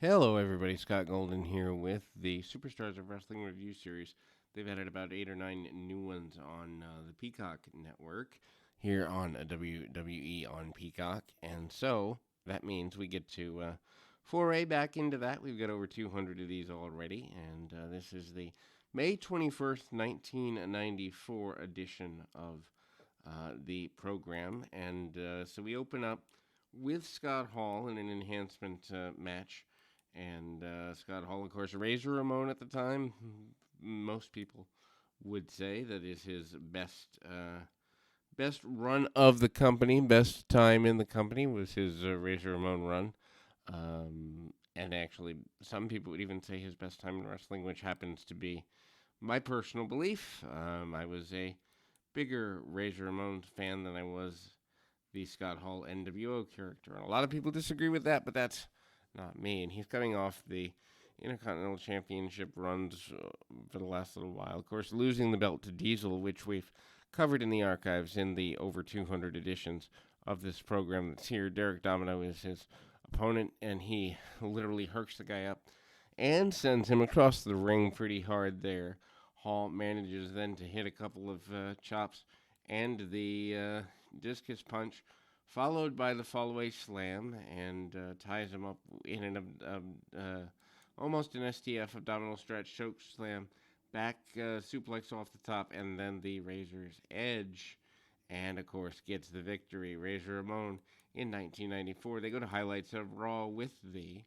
Hello, everybody. Scott Golden here with the Superstars of Wrestling Review Series. They've added about 8 or 9 new ones on the Peacock Network here on WWE on Peacock. And so that means we get to foray back into that. We've got over 200 of these already. And this is the May 21st, 1994 edition of the program. And so we open up with Scott Hall in an enhancement match. And Scott Hall, of course, Razor Ramon at the time. Most people would say that is his best run of the company, best time in the company was his Razor Ramon run. And actually, some people would even say his best time in wrestling, which happens to be my personal belief. I was a bigger Razor Ramon fan than I was the Scott Hall NWO character. And a lot of people disagree with that, but that's not me. And he's coming off the Intercontinental Championship runs for the last little while. Of course, losing the belt to Diesel, which we've covered in the archives in the over 200 editions of this program that's here. Derek Domino is his opponent, and he literally herks the guy up and sends him across the ring pretty hard there. Hall manages then to hit a couple of chops and the discus punch, followed by the fallaway slam, and ties him up in almost an STF abdominal stretch choke slam, back suplex off the top, and then the Razor's Edge, and of course gets the victory. Razor Ramon in 1994. They go to highlights of Raw with the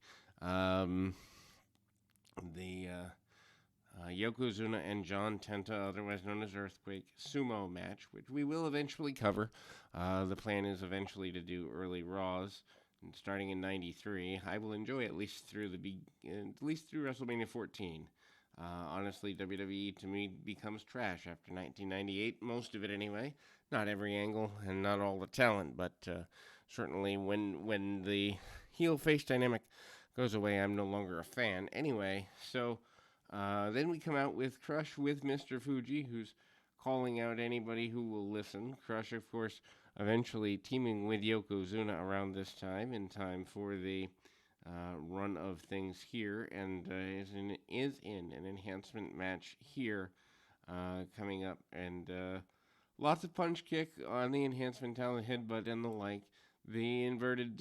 Yokozuna and John Tenta, otherwise known as Earthquake, sumo match, which we will eventually cover. The plan is eventually to do early Raws, starting in '93. I will enjoy at least through WrestleMania 14. Honestly, WWE to me becomes trash after 1998, most of it anyway. Not every angle and not all the talent, but certainly when the heel face dynamic goes away, I'm no longer a fan. Anyway, so. Then we come out with Crush with Mr. Fuji, who's calling out anybody who will listen. Crush, of course, eventually teaming with Yokozuna around this time, in time for the run of things here, and is in an enhancement match here coming up. And lots of punch kick on the enhancement talent, headbutt, and the like. The inverted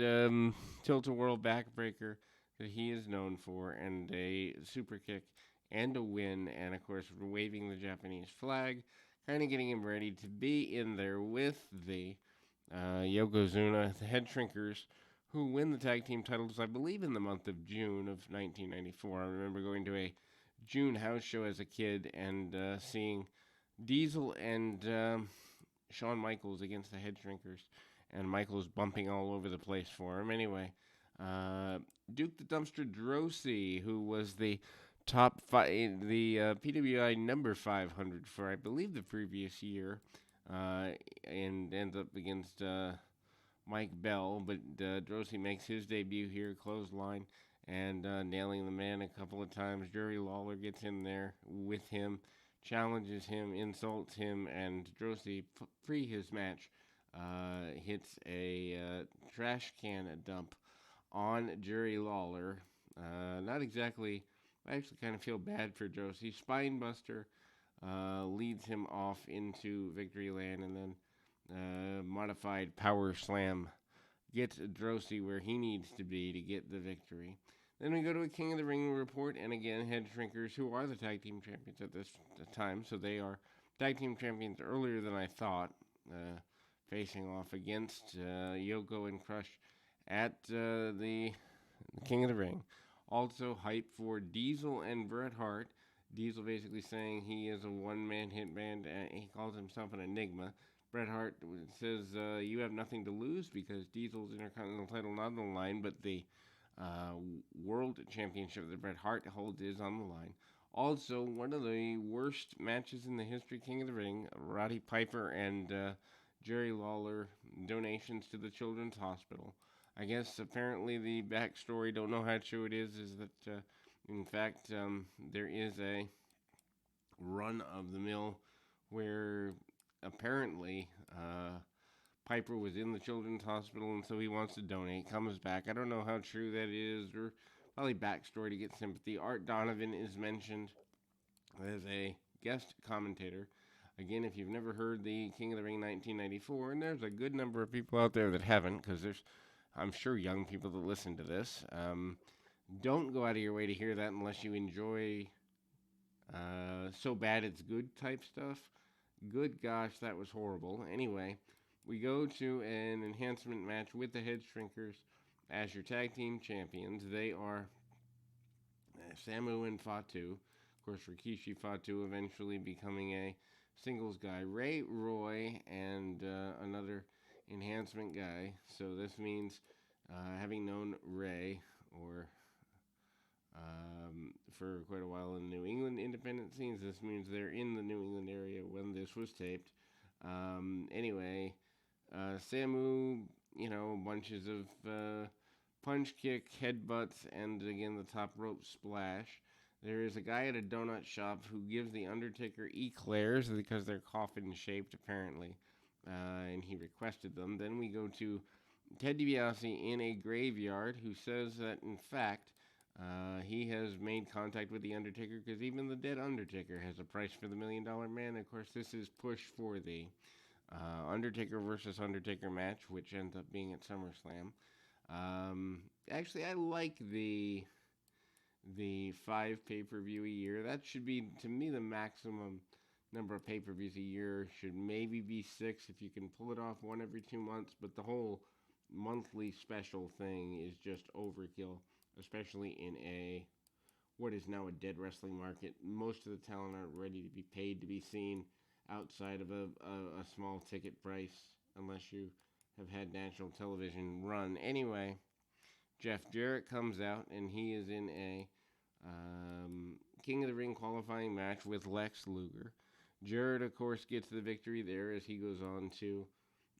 tilt-a-whirl backbreaker that he is known for, and a super kick and a win, and of course waving the Japanese flag, kind of getting him ready to be in there with the Yokozuna, the Head Shrinkers, who win the tag team titles, I believe, in the month of June of 1994. I remember going to a June house show as a kid and seeing Diesel and Shawn Michaels against the Head Shrinkers, and Michaels bumping all over the place for him. Anyway, Duke the Dumpster Drosy, who was the PWI number 500 for, I believe, the previous year, and ends up against Mike Bell. But Drosy makes his debut here, clothesline, and nailing the man a couple of times. Jerry Lawler gets in there with him, challenges him, insults him, and Drosy, pre his match, hits a trash can dump on Jerry Lawler. Not exactly. I actually kind of feel bad for Josie. Spinebuster leads him off into victory land, and then modified power slam gets Drosy where he needs to be to get the victory. Then we go to a King of the Ring report, and again, Head Shrinkers, who are the tag team champions at this time, so they are tag team champions earlier than I thought, facing off against Yoko and Crush at the King of the Ring. Also hype for Diesel and Bret Hart. Diesel basically saying he is a one-man hit band, and he calls himself an enigma. Bret Hart says you have nothing to lose because Diesel's Intercontinental title not on the line, but the World Championship that Bret Hart holds is on the line. Also, one of the worst matches in the history, King of the Ring, Roddy Piper and Jerry Lawler, donations to the Children's Hospital. I guess apparently the backstory, don't know how true it is that in fact there is a run of the mill where apparently Piper was in the Children's Hospital and so he wants to donate, comes back. I don't know how true that is or probably backstory to get sympathy. Art Donovan is mentioned as a guest commentator. Again, if you've never heard the King of the Ring 1994, and there's a good number of people out there that haven't, because there's, I'm sure, young people that listen to this. Don't go out of your way to hear that unless you enjoy so bad it's good type stuff. Good gosh, that was horrible. Anyway, we go to an enhancement match with the Head Shrinkers as your tag team champions. They are Samu and Fatu. Of course, Rikishi Fatu eventually becoming a singles guy. Ray, Roy, and another enhancement guy. So this means having known Ray or for quite a while in the New England independent scenes. This means they're in the New England area when this was taped. Anyway, Samu, bunches of punch kick, headbutts, and again the top rope splash. There is a guy at a donut shop who gives the Undertaker eclairs because they're coffin shaped apparently, and he requested them. Then we go to Ted DiBiase in a graveyard who says that in fact he has made contact with the Undertaker because even the dead Undertaker has a price for the $1 Million Man. Of course, this is push for the Undertaker versus Undertaker match, which ends up being at SummerSlam. Actually, I like the 5 pay-per-view a year. That should be, to me, the maximum number of pay-per-views a year. Should maybe be 6 if you can pull it off one every 2 months. But the whole monthly special thing is just overkill, especially in what is now a dead wrestling market. Most of the talent aren't ready to be paid to be seen outside of a small ticket price unless you have had national television run. Anyway, Jeff Jarrett comes out and he is in a King of the Ring qualifying match with Lex Luger. Jarrett, of course, gets the victory there as he goes on to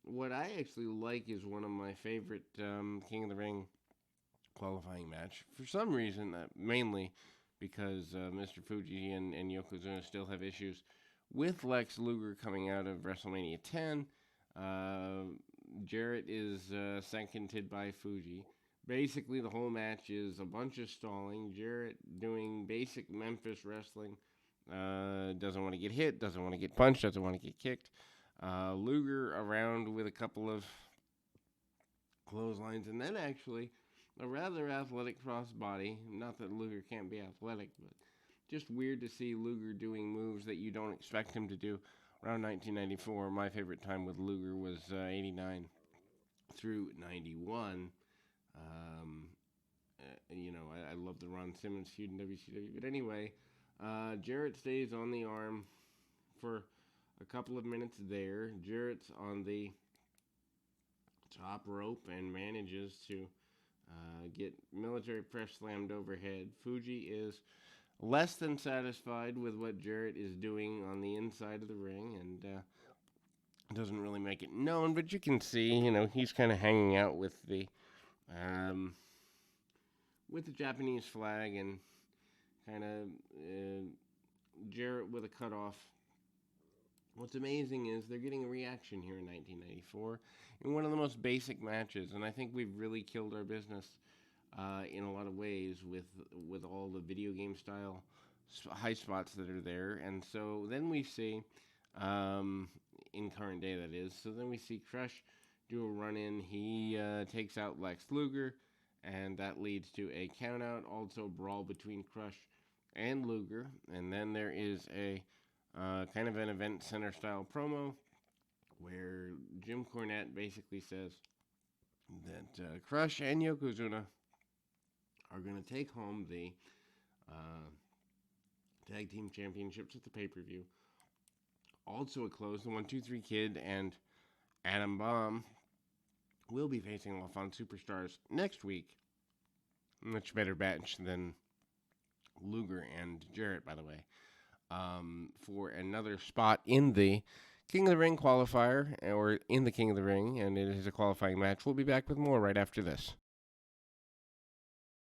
what I actually like is one of my favorite King of the Ring qualifying match. For some reason, mainly because Mr. Fuji and Yokozuna still have issues with Lex Luger coming out of WrestleMania 10. Jarrett is seconded by Fuji. Basically, the whole match is a bunch of stalling. Jarrett doing basic Memphis wrestling. Doesn't want to get hit, doesn't want to get punched, doesn't want to get kicked. Luger around with a couple of clotheslines, and then actually a rather athletic crossbody. Not that Luger can't be athletic, but just weird to see Luger doing moves that you don't expect him to do. Around 1994, my favorite time with Luger was 89 through 91. I love the Ron Simmons feud in WCW. But anyway, Jarrett stays on the arm for a couple of minutes there. Jarrett's on the top rope and manages to get military press slammed overhead. Fuji is less than satisfied with what Jarrett is doing on the inside of the ring and doesn't really make it known, but you can see, he's kind of hanging out with the Japanese flag and kind of Jarrett with a cutoff. What's amazing is they're getting a reaction here in 1994 in one of the most basic matches, and I think we've really killed our business in a lot of ways with all the video game style high spots that are there. And so then we see, in current day that is, so then we see Crush do a run-in. He takes out Lex Luger, and that leads to a count-out, also brawl between Crush and Luger. And then there is a kind of an event center style promo where Jim Cornette basically says that Crush and Yokozuna are going to take home the tag team championships at the pay-per-view. Also at close, the 1-2-3 Kid and Adam Bomb will be facing off on Superstars next week. Much better match than Luger and Jarrett, by the way. For another spot in the King of the Ring qualifier, or in the King of the Ring, and it is a qualifying match. We'll be back with more right after this.